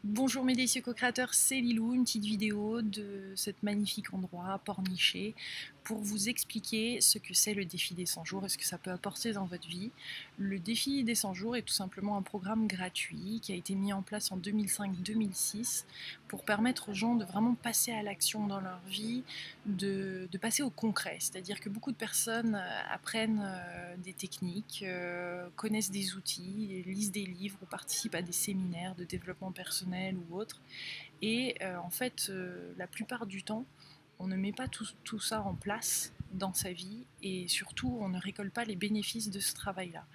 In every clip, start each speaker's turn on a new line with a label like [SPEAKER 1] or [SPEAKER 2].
[SPEAKER 1] Bonjour mes délicieux co-créateurs, c'est Lilou, une petite vidéo de cet magnifique endroit porniché pour vous expliquer ce que c'est le défi des 100 jours et ce que ça peut apporter dans votre vie. Le défi des 100 jours est tout simplement un programme gratuit qui a été mis en place en 2005-2006 pour permettre aux gens de vraiment passer à l'action dans leur vie, de passer au concret. C'est-à-dire que beaucoup de personnes apprennent des techniques, connaissent des outils, lisent des livres ou participent à des séminaires de développement personnel ou autres. Et en fait, la plupart du temps, on ne met pas tout ça en place dans sa vie et surtout on ne récolte pas les bénéfices de ce travail-là.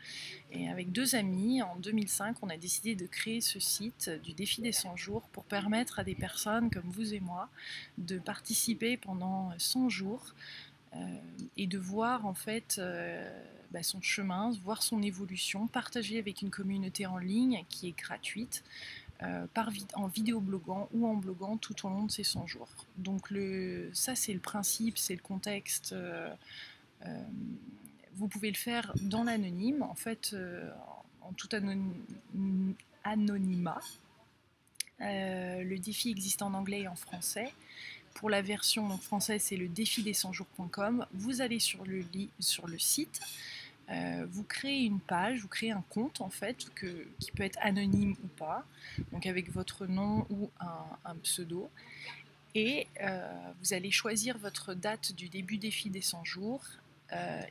[SPEAKER 1] Et avec deux amis, en 2005, on a décidé de créer ce site du défi des 100 jours pour permettre à des personnes comme vous et moi de participer pendant 100 jours euh, et de voir en fait son chemin, voir son évolution, partager avec une communauté en ligne qui est gratuite en vidéobloguant ou en bloguant tout au long de ces 100 jours. Donc ça c'est le principe, c'est le contexte. Euh, vous pouvez le faire dans l'anonyme, en fait en tout anonymat. Le défi existe en anglais et en français. Pour la version donc, française, c'est le défi des 100 jours.com. Vous allez sur le site, vous créez une page, vous créez un compte en fait, qui peut être anonyme ou pas, donc avec votre nom ou un pseudo. Et vous allez choisir votre date du début défi des 100 jours,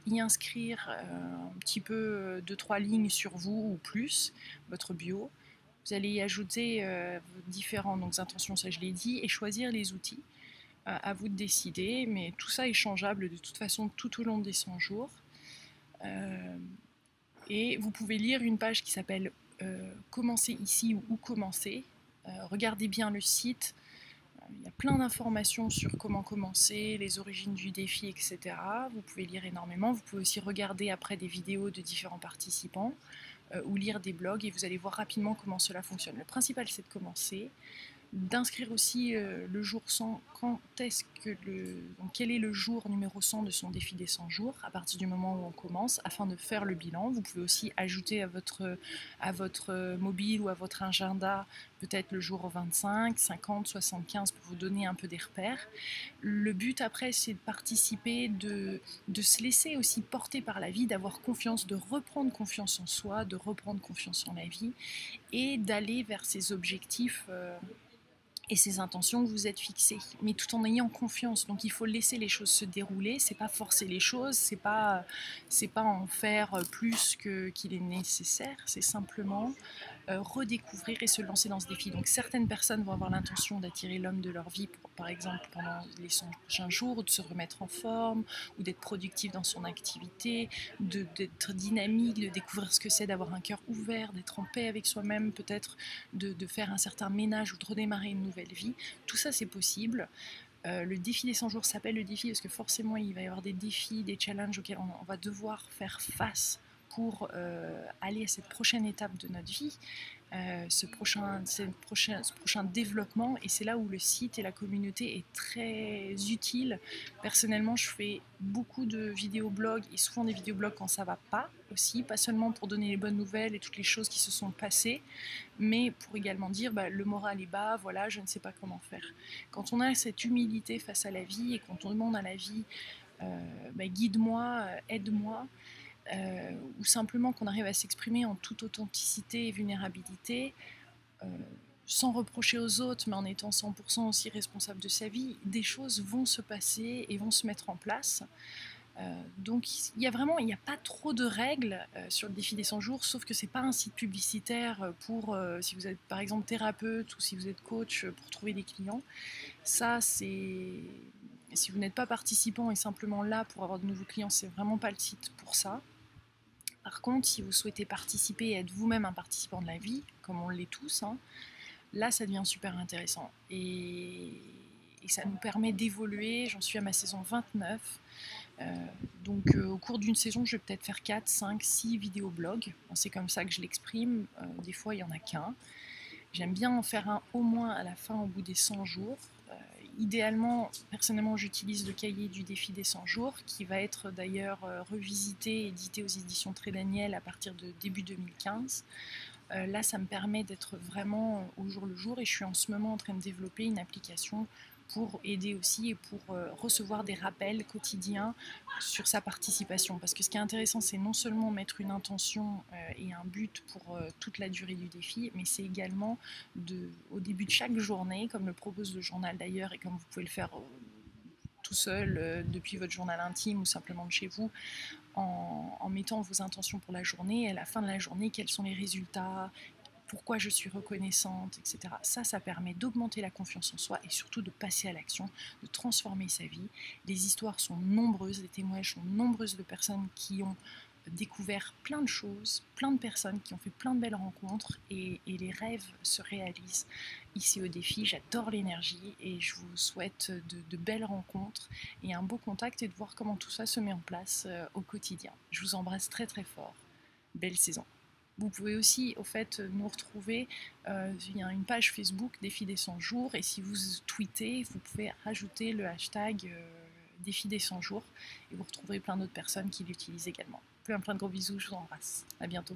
[SPEAKER 1] y inscrire un petit peu 2-3 lignes sur vous ou plus, votre bio. Vous allez y ajouter vos différentes donc, intentions, ça je l'ai dit, et choisir les outils. À vous de décider, mais tout ça est changeable de toute façon tout au long des 100 jours. Euh, et vous pouvez lire une page qui s'appelle Commencer ici ou Où commencer. Regardez bien le site. Il y a plein d'informations sur comment commencer, les origines du défi, etc. Vous pouvez lire énormément. Vous pouvez aussi regarder après des vidéos de différents participants ou lire des blogs et vous allez voir rapidement comment cela fonctionne. Le principal, c'est de commencer, d'inscrire aussi le jour 100, donc quel est le jour numéro 100 de son défi des 100 jours, à partir du moment où on commence, afin de faire le bilan. Vous pouvez aussi ajouter à votre mobile ou à votre agenda peut-être le jour 25, 50, 75 pour vous donner un peu des repères. Le but après, c'est de participer, de se laisser aussi porter par la vie, d'avoir confiance, de reprendre confiance en soi, de reprendre confiance en la vie et d'aller vers ses objectifs et ces intentions que vous êtes fixées, mais tout en ayant confiance. Donc il faut laisser les choses se dérouler, c'est pas forcer les choses, c'est pas en faire plus qu'il est nécessaire, c'est simplement redécouvrir et se lancer dans ce défi. Donc certaines personnes vont avoir l'intention d'attirer l'homme de leur vie, par exemple pendant les 100 prochains jours, de se remettre en forme, ou d'être productif dans son activité, d'être dynamique, de découvrir ce que c'est d'avoir un cœur ouvert, d'être en paix avec soi-même, peut-être de faire un certain ménage ou de redémarrer une nouvelle vie. Tout ça c'est possible. Le défi des 100 jours s'appelle le défi parce que forcément il va y avoir des défis, des challenges auxquels on va devoir faire face pour aller à cette prochaine étape de notre vie, ce prochain développement. Et c'est là où le site et la communauté est très utile. Personnellement, je fais beaucoup de vidéoblogs et souvent des vidéoblogs quand ça va pas aussi, pas seulement pour donner les bonnes nouvelles et toutes les choses qui se sont passées, mais pour également dire le moral est bas, voilà, je ne sais pas comment faire. Quand on a cette humilité face à la vie et quand on demande à la vie guide-moi, aide-moi, ou simplement qu'on arrive à s'exprimer en toute authenticité et vulnérabilité, euh, sans reprocher aux autres, mais en étant 100% aussi responsable de sa vie, des choses vont se passer et vont se mettre en place. Donc il n'y a pas trop de règles sur le défi des 100 jours, sauf que c'est pas un site publicitaire pour si vous êtes par exemple thérapeute ou si vous êtes coach pour trouver des clients. Ça c'est si vous n'êtes pas participant et simplement là pour avoir de nouveaux clients, c'est vraiment pas le site pour ça. Par contre, si vous souhaitez participer et être vous-même un participant de la vie, comme on l'est tous, hein, là ça devient super intéressant. Et ça nous permet d'évoluer. J'en suis à ma saison 29. Donc au cours d'une saison, je vais peut-être faire 4, 5, 6 vidéoblogs. C'est comme ça que je l'exprime. Des fois, il n'y en a qu'un. J'aime bien en faire un au moins à la fin, au bout des 100 jours. Idéalement, personnellement, j'utilise le cahier du défi des 100 jours, qui va être d'ailleurs revisité et édité aux éditions Très Daniel à partir de début 2015. Là, ça me permet d'être vraiment au jour le jour et je suis en ce moment en train de développer une application pour aider aussi et pour recevoir des rappels quotidiens sur sa participation. Parce que ce qui est intéressant, c'est non seulement mettre une intention et un but pour toute la durée du défi, mais c'est également au début de chaque journée, comme le propose le journal d'ailleurs, et comme vous pouvez le faire tout seul depuis votre journal intime ou simplement de chez vous, en mettant vos intentions pour la journée et à la fin de la journée, quels sont les résultats, pourquoi je suis reconnaissante, etc. Ça permet d'augmenter la confiance en soi et surtout de passer à l'action, de transformer sa vie. Les histoires sont nombreuses, les témoignages sont nombreuses de personnes qui ont découvert plein de choses, plein de personnes qui ont fait plein de belles rencontres et les rêves se réalisent ici au défi. J'adore l'énergie et je vous souhaite de belles rencontres et un beau contact et de voir comment tout ça se met en place au quotidien. Je vous embrasse très très fort. Belle saison. Vous pouvez aussi, au fait, nous retrouver via une page Facebook Défi des 100 jours. Et si vous tweetez, vous pouvez rajouter le hashtag Défi des 100 jours. Et vous retrouverez plein d'autres personnes qui l'utilisent également. Plein de gros bisous, je vous embrasse. À bientôt.